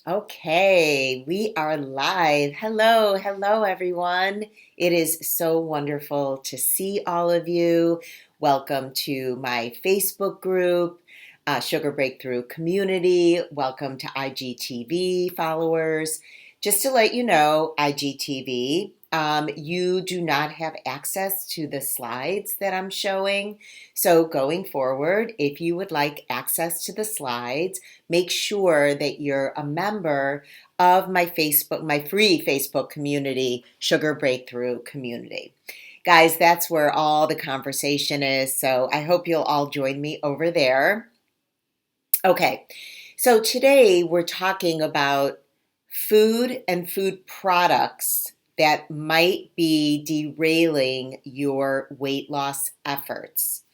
Okay, we are live. Hello, everyone. It is so wonderful to see all of you. Welcome to my Facebook group, Sugar Breakthrough Community. Welcome to IGTV followers. Just to let you know, IGTV, you do not have access to the slides that I'm showing. So going forward, if you would like access to the slides, make sure that you're a member of my free Facebook community, Sugar Breakthrough Community. Guys, that's where all the conversation is. So I hope you'll all join me over there. Okay, so today we're talking about food and food products that might be derailing your weight loss efforts.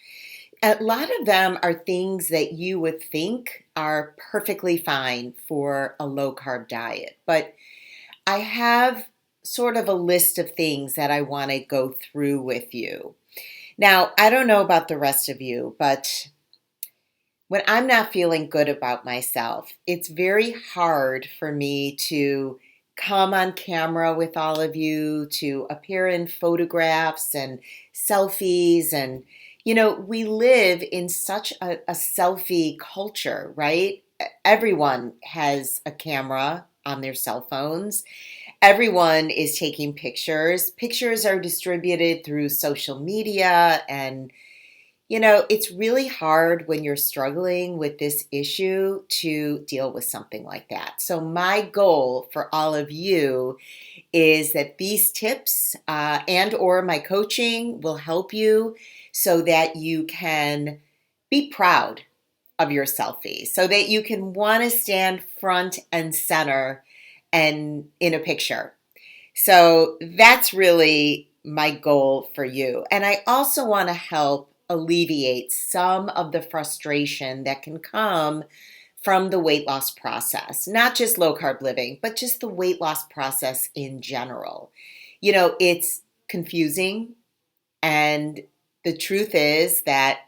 A lot of them are things that you would think are perfectly fine for a low carb diet, but I have sort of a list of things that I want to go through with you. Now, I don't know about the rest of you, but when I'm not feeling good about myself, it's very hard for me to come on camera with all of you, to appear in photographs and selfies. And, we live in such a selfie culture, right? Everyone has a camera on their cell phones. Everyone is taking pictures. Pictures are distributed through social media and it's really hard when you're struggling with this issue to deal with something like that. So my goal for all of you is that these tips and or my coaching will help you so that you can be proud of your selfie, so that you can want to stand front and center and in a picture. So that's really my goal for you. And I also want to help alleviate some of the frustration that can come from the weight loss process, not just low carb living, but just the weight loss process in general. It's confusing, and the truth is that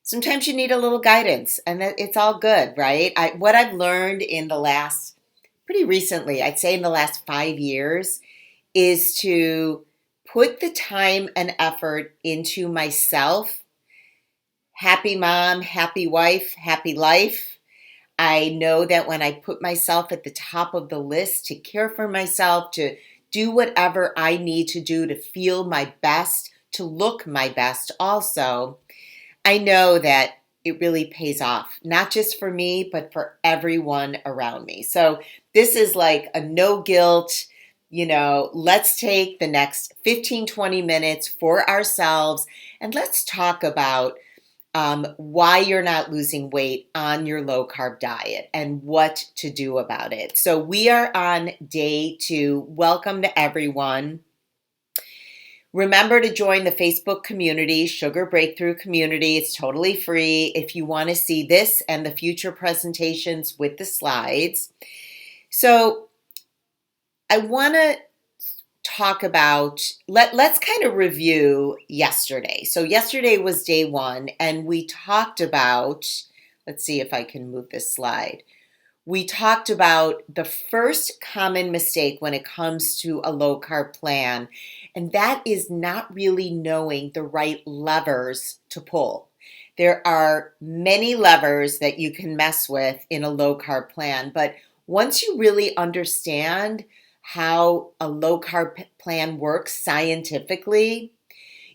sometimes you need a little guidance, and that it's all good, right? What I've learned in the last, pretty recently, I'd say in the last 5 years, is to put the time and effort into myself. Happy mom, happy wife, happy life. I know that when I put myself at the top of the list to care for myself, to do whatever I need to do to feel my best, to look my best also, I know that it really pays off, not just for me, but for everyone around me. So this is like a no guilt, let's take the next 15, 20 minutes for ourselves and let's talk about why you're not losing weight on your low carb diet and what to do about it. So we are on day 2. Welcome to everyone. Remember to join the Facebook community, Sugar Breakthrough Community. It's totally free if you want to see this and the future presentations with the slides. So I want to talk about, let's kind of review yesterday. So yesterday was day 1, and we talked about, let's see if I can move this slide. We talked about the first common mistake when it comes to a low carb plan, and that is not really knowing the right levers to pull. There are many levers that you can mess with in a low carb plan, but once you really understand how a low carb plan works scientifically,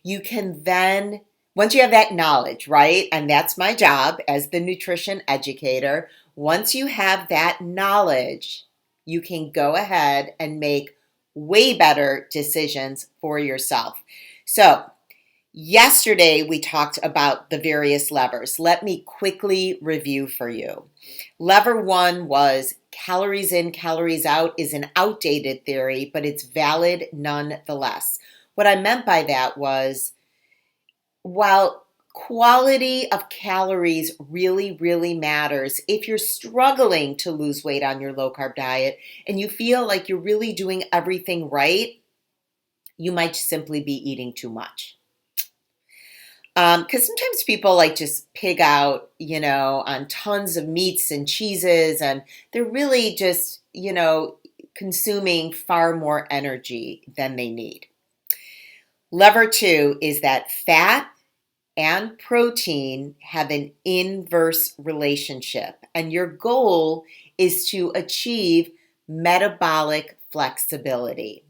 you can then, once you have that knowledge, right? And that's my job as the nutrition educator. Once you have that knowledge, you can go ahead and make way better decisions for yourself. So yesterday, we talked about the various levers. Let me quickly review for you. Lever 1 was calories in, calories out is an outdated theory, but it's valid nonetheless. What I meant by that was, while quality of calories really, really matters, if you're struggling to lose weight on your low carb diet and you feel like you're really doing everything right, you might simply be eating too much. Because sometimes people like just pig out, on tons of meats and cheeses, and they're really just, consuming far more energy than they need. Lever two is that fat and protein have an inverse relationship, and your goal is to achieve metabolic flexibility.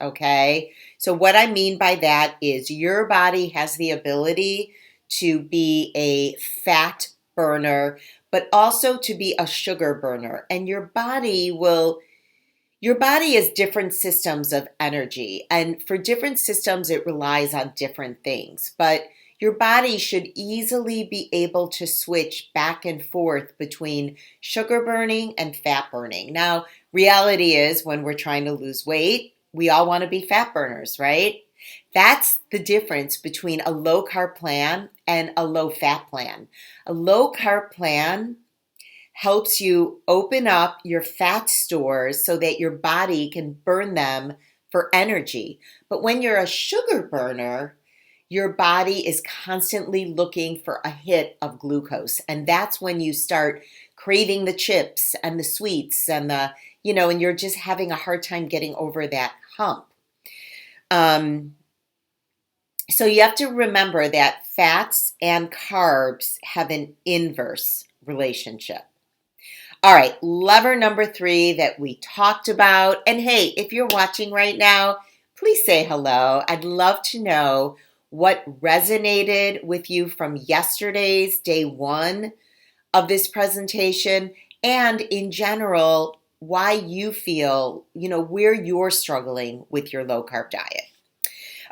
Okay, so what I mean by that is your body has the ability to be a fat burner, but also to be a sugar burner, and your body has different systems of energy, and for different systems, it relies on different things. But your body should easily be able to switch back and forth between sugar burning and fat burning. Now, reality is when we're trying to lose weight, we all want to be fat burners, right? That's the difference between a low carb plan and a low fat plan. A low carb plan helps you open up your fat stores so that your body can burn them for energy. But when you're a sugar burner, your body is constantly looking for a hit of glucose. And that's when you start craving the chips and the sweets and you're just having a hard time getting over that hump. So you have to remember that fats and carbs have an inverse relationship. All right, lever number three that we talked about. And hey, if you're watching right now, please say hello. I'd love to know what resonated with you from yesterday's day one of this presentation, and in general, why you feel, where you're struggling with your low carb diet.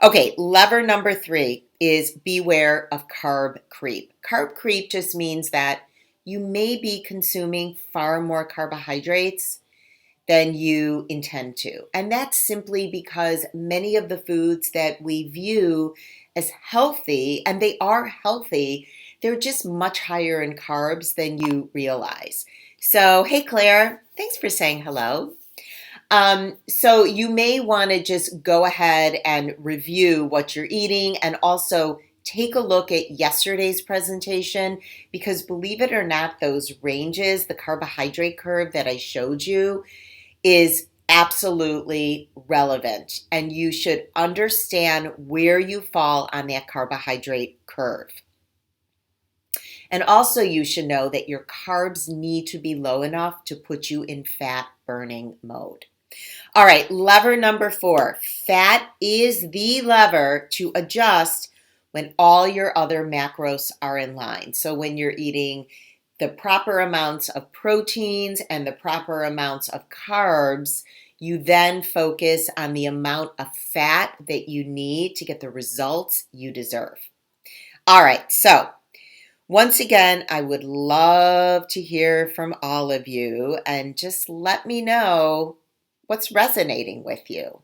Okay, lever number three is beware of carb creep. Carb creep just means that you may be consuming far more carbohydrates than you intend to. And that's simply because many of the foods that we view as healthy, and they are healthy, they're just much higher in carbs than you realize. So, hey Claire, thanks for saying hello. So you may want to just go ahead and review what you're eating, and also take a look at yesterday's presentation, because believe it or not, those ranges, the carbohydrate curve that I showed you, is absolutely relevant, and you should understand where you fall on that carbohydrate curve. And also you should know that your carbs need to be low enough to put you in fat burning mode. All right, lever number four. Fat is the lever to adjust when all your other macros are in line. So when you're eating the proper amounts of proteins and the proper amounts of carbs, you then focus on the amount of fat that you need to get the results you deserve. All right, so once again, I would love to hear from all of you, and just let me know what's resonating with you.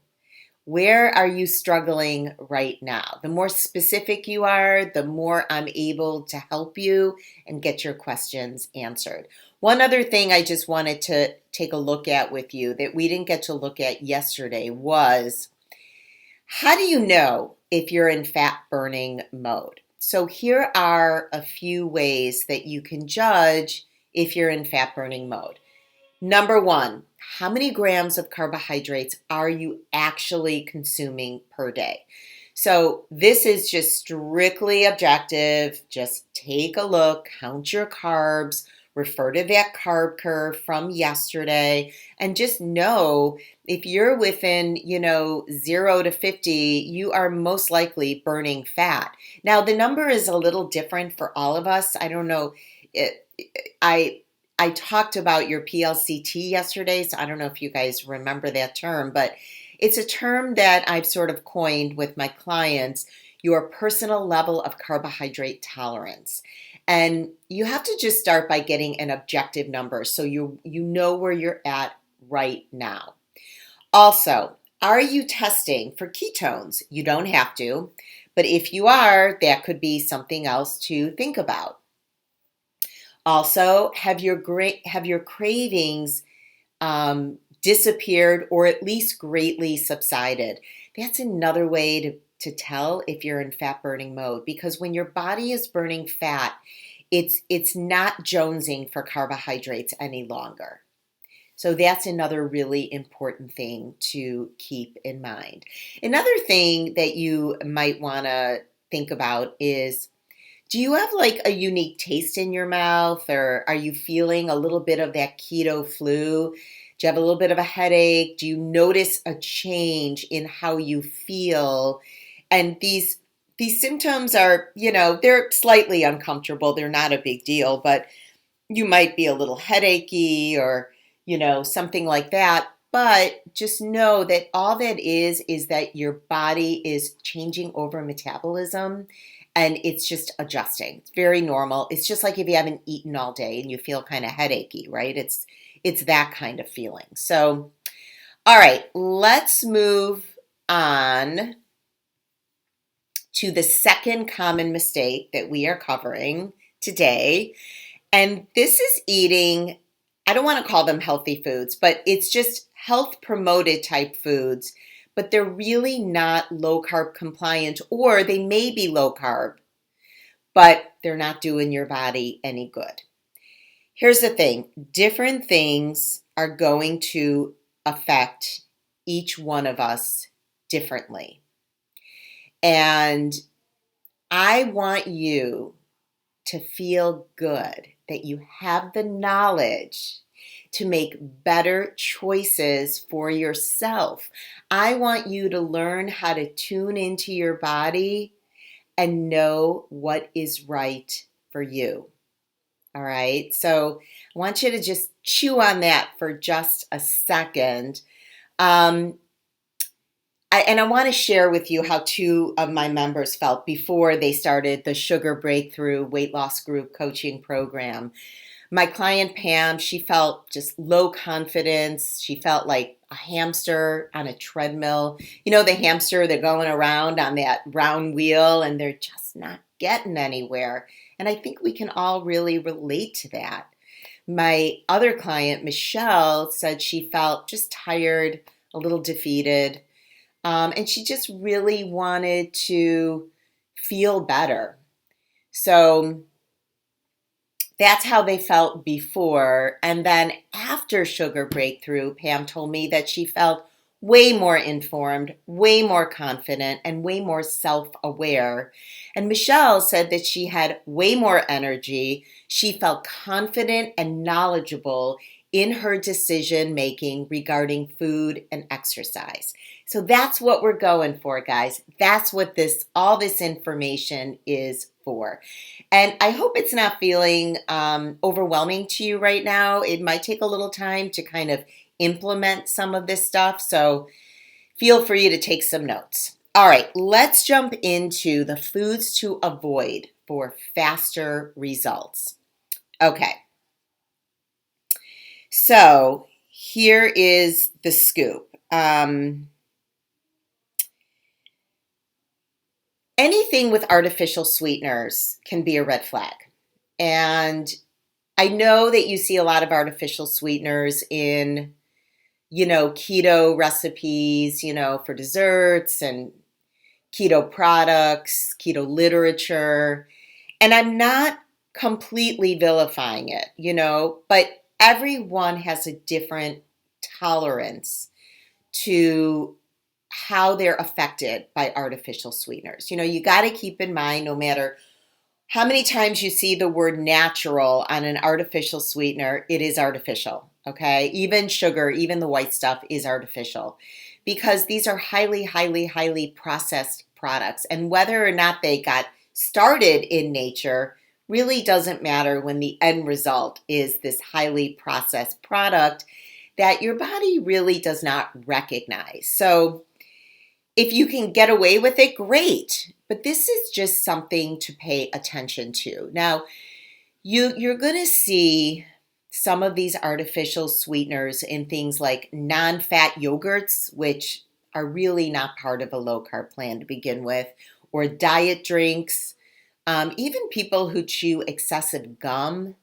Where are you struggling right now? The more specific you are, the more I'm able to help you and get your questions answered. One other thing I just wanted to take a look at with you that we didn't get to look at yesterday was, how do you know if you're in fat burning mode? So here are a few ways that you can judge if you're in fat burning mode. Number one, how many grams of carbohydrates are you actually consuming per day? So this is just strictly objective. Just take a look, count your carbs, refer to that carb curve from yesterday, and just know if you're within, 0 to 50, you are most likely burning fat. Now, the number is a little different for all of us. I don't know. I talked about your PLCT yesterday, so I don't know if you guys remember that term, but it's a term that I've sort of coined with my clients, your personal level of carbohydrate tolerance. And you have to just start by getting an objective number so you know where you're at right now. Also, are you testing for ketones? You don't have to, but if you are, that could be something else to think about. Also, have your cravings disappeared or at least greatly subsided? That's another way to tell if you're in fat burning mode, because when your body is burning fat, it's not jonesing for carbohydrates any longer. So that's another really important thing to keep in mind. Another thing that you might want to think about is, do you have like a unique taste in your mouth, or are you feeling a little bit of that keto flu? Do you have a little bit of a headache? Do you notice a change in how you feel? And these symptoms are, they're slightly uncomfortable. They're not a big deal, but you might be a little headachy or, something like that. But just know that all that is that your body is changing over metabolism and it's just adjusting. It's very normal. It's just like if you haven't eaten all day and you feel kind of headachy, right? It's that kind of feeling. So, all right, let's move on to the second common mistake that we are covering today. And this is eating, I don't want to call them healthy foods, but it's just health promoted type foods, but they're really not low carb compliant, or they may be low carb, but they're not doing your body any good. Here's the thing, different things are going to affect each one of us differently. And I want you to feel good that you have the knowledge to make better choices for yourself. I want you to learn how to tune into your body and know what is right for you. All right, so I want you to just chew on that for just a second. I want to share with you how two of my members felt before they started the Sugar Breakthrough Weight Loss Group Coaching Program. My client, Pam, she felt just low confidence. She felt like a hamster on a treadmill. You know, the hamster, they're going around on that round wheel and they're just not getting anywhere. And I think we can all really relate to that. My other client, Michelle, said she felt just tired, a little defeated. And she just really wanted to feel better. So that's how they felt before. And then after Sugar Breakthrough, Pam told me that she felt way more informed, way more confident, and way more self-aware. And Michelle said that she had way more energy. She felt confident and knowledgeable in her decision making regarding food and exercise. So that's what we're going for, guys. That's what all this information is for. And I hope it's not feeling overwhelming to you right now. It might take a little time to kind of implement some of this stuff. So feel free to take some notes. All right, let's jump into the foods to avoid for faster results. Okay. So here is the scoop. Anything with artificial sweeteners can be a red flag. And I know that you see a lot of artificial sweeteners in, keto recipes, for desserts and keto products, keto literature. And I'm not completely vilifying it, but everyone has a different tolerance to how they're affected by artificial sweeteners. You got to keep in mind, no matter how many times you see the word natural on an artificial sweetener, it is artificial, okay? Even sugar, even the white stuff is artificial, because these are highly, highly, highly processed products. And whether or not they got started in nature really doesn't matter when the end result is this highly processed product that your body really does not recognize. So if you can get away with it, great. But this is just something to pay attention to. Now, you're going to see some of these artificial sweeteners in things like non-fat yogurts, which are really not part of a low-carb plan to begin with, or diet drinks, even people who chew excessive gum.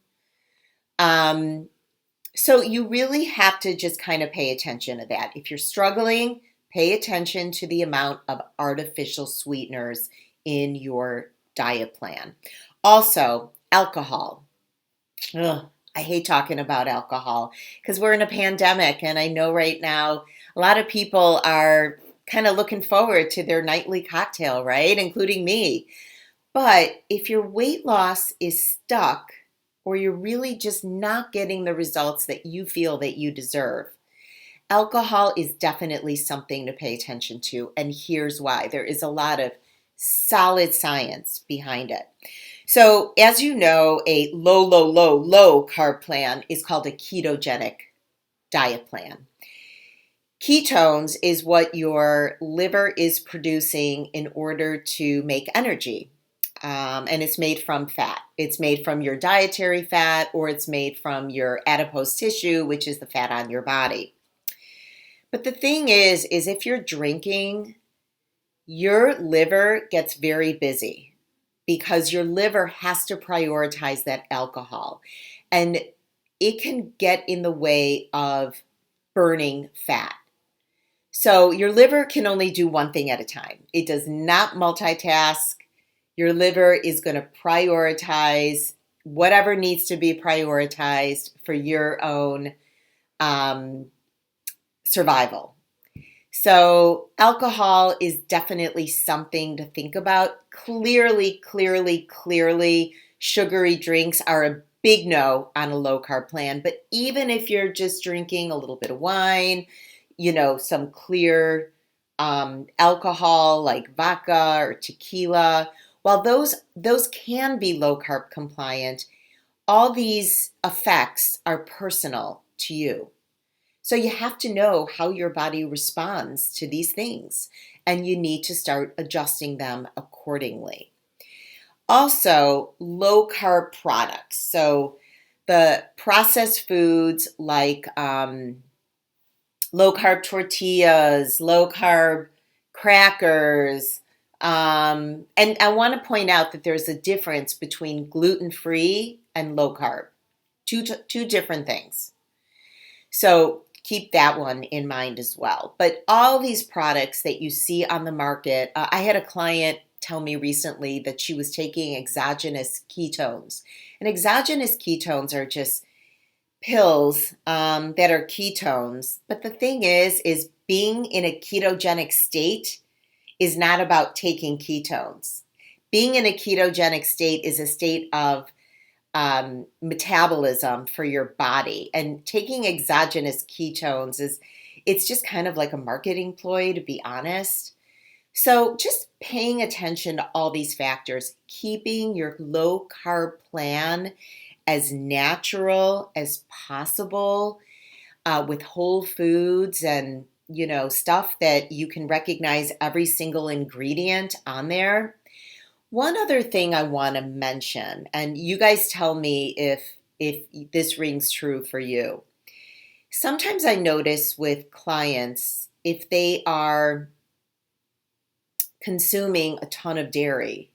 So you really have to just kind of pay attention to that. If you're struggling, Pay attention to the amount of artificial sweeteners in your diet plan. Also, alcohol. Ugh, I hate talking about alcohol because we're in a pandemic, and I know right now a lot of people are kind of looking forward to their nightly cocktail, right? Including me. But if your weight loss is stuck, or you're really just not getting the results that you feel that you deserve, alcohol is definitely something to pay attention to. And here's why: there is a lot of solid science behind it. So, as you know, a low carb plan is called a ketogenic diet plan. Ketones is what your liver is producing in order to make energy. And it's made from fat. It's made from your dietary fat, or it's made from your adipose tissue, which is the fat on your body. But the thing is if you're drinking, your liver gets very busy because your liver has to prioritize that alcohol. And it can get in the way of burning fat. So your liver can only do one thing at a time. It does not multitask. Your liver is going to prioritize whatever needs to be prioritized for your own survival. So alcohol is definitely something to think about. Clearly, sugary drinks are a big no on a low carb plan. But even if you're just drinking a little bit of wine, some clear alcohol like vodka or tequila, while those can be low carb compliant, all these effects are personal to you. So you have to know how your body responds to these things, and you need to start adjusting them accordingly. Also, low carb products. So the processed foods like low carb tortillas, low carb crackers. And I want to point out that there's a difference between gluten-free and low carb. Two different things. So keep that one in mind as well. But all these products that you see on the market, I had a client tell me recently that she was taking exogenous ketones. And exogenous ketones are just pills that are ketones. But the thing is being in a ketogenic state is not about taking ketones. Being in a ketogenic state is a state of metabolism for your body, and taking exogenous ketones it's just kind of like a marketing ploy, to be honest. So just paying attention to all these factors, keeping your low carb plan as natural as possible, with whole foods and stuff that you can recognize every single ingredient on there. One other thing I want to mention, and you guys tell me if this rings true for you. Sometimes I notice with clients, if they are consuming a ton of dairy,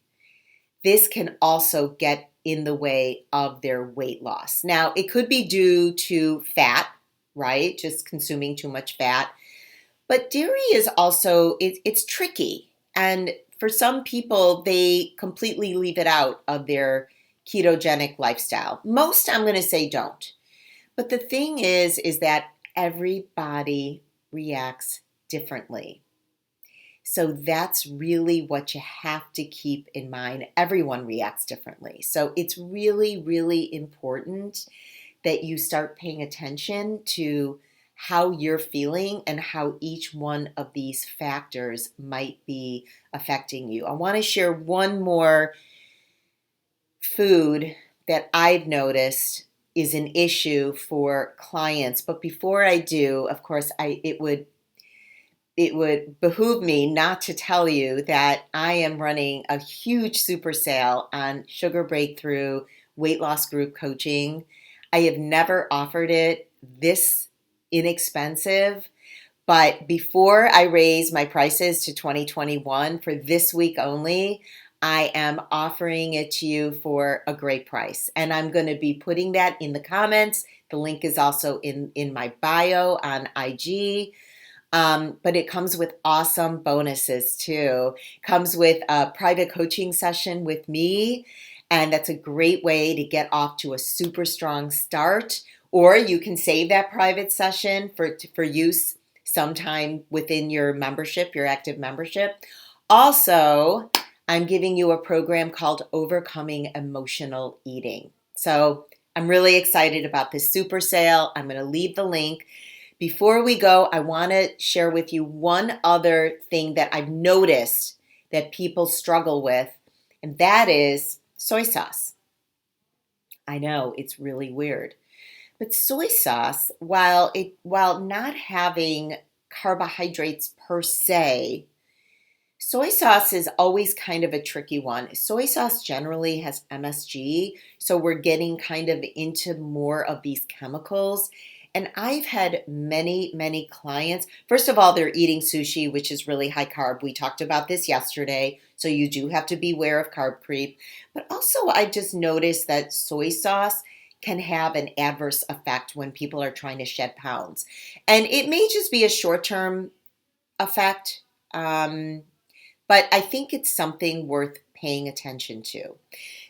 this can also get in the way of their weight loss. Now, it could be due to fat, right? Just consuming too much fat. But dairy is also, it's tricky. And for some people, they completely leave it out of their ketogenic lifestyle. Most, I'm going to say, don't. But the thing is that everybody reacts differently. So that's really what you have to keep in mind. Everyone reacts differently. So it's really important that you start paying attention to how you're feeling and how each one of these factors might be affecting you. I want to share one more food that I've noticed is an issue for clients. But before I do, of course, it would behoove me not to tell you that I am running a huge super sale on Sugar Breakthrough weight loss group coaching. I have never offered it this inexpensive, but before I raise my prices to 2021 for this week only, I am offering it to you for a great price. And I'm going to be putting that in the comments. The link is also in my bio on IG. But it comes with awesome bonuses too. Comes with a private coaching session with me, and that's a great way to get off to a super strong start. Or you can save that private session for use sometime within your membership, your active membership. Also, I'm giving you a program called Overcoming Emotional Eating. So I'm really excited about this super sale. I'm going to leave the link. Before we go, I want to share with you one other thing that I've noticed that people struggle with, and that is soy sauce. I know it's really weird, but soy sauce, while not having carbohydrates per se, soy sauce is always kind of a tricky one. Soy sauce generally has MSG, so we're getting kind of into more of these chemicals. And I've had many, many clients. First of all, they're eating sushi, which is really high carb. We talked about this yesterday, so you do have to beware of carb creep. But also, I just noticed that soy sauce can have an adverse effect when people are trying to shed pounds. And it may just be a short-term effect. But I think it's something worth paying attention to.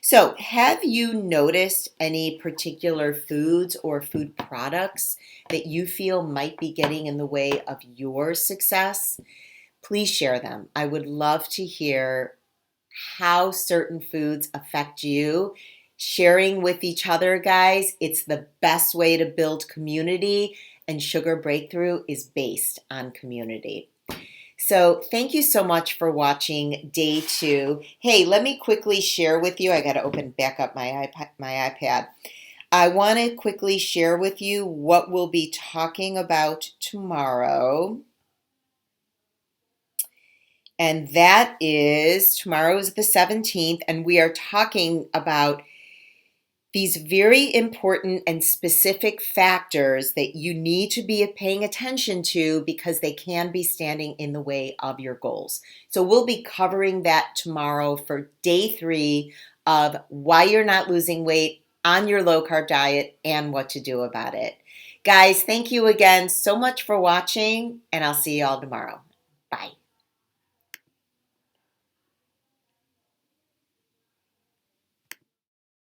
So, have you noticed any particular foods or food products that you feel might be getting in the way of your success? Please share them. I would love to hear how certain foods affect you. Sharing with each other, guys, it's the best way to build community, and Sugar Breakthrough is based on community. So thank you so much for watching day 2. Hey, let me quickly share with you. I got to open back up my iPad. I want to quickly share with you what we'll be talking about tomorrow. And that is, tomorrow is the 17th, and we are talking about these very important and specific factors that you need to be paying attention to because they can be standing in the way of your goals. So we'll be covering that tomorrow for day 3 of why you're not losing weight on your low carb diet and what to do about it. Guys, thank you again so much for watching, and I'll see you all tomorrow. Bye.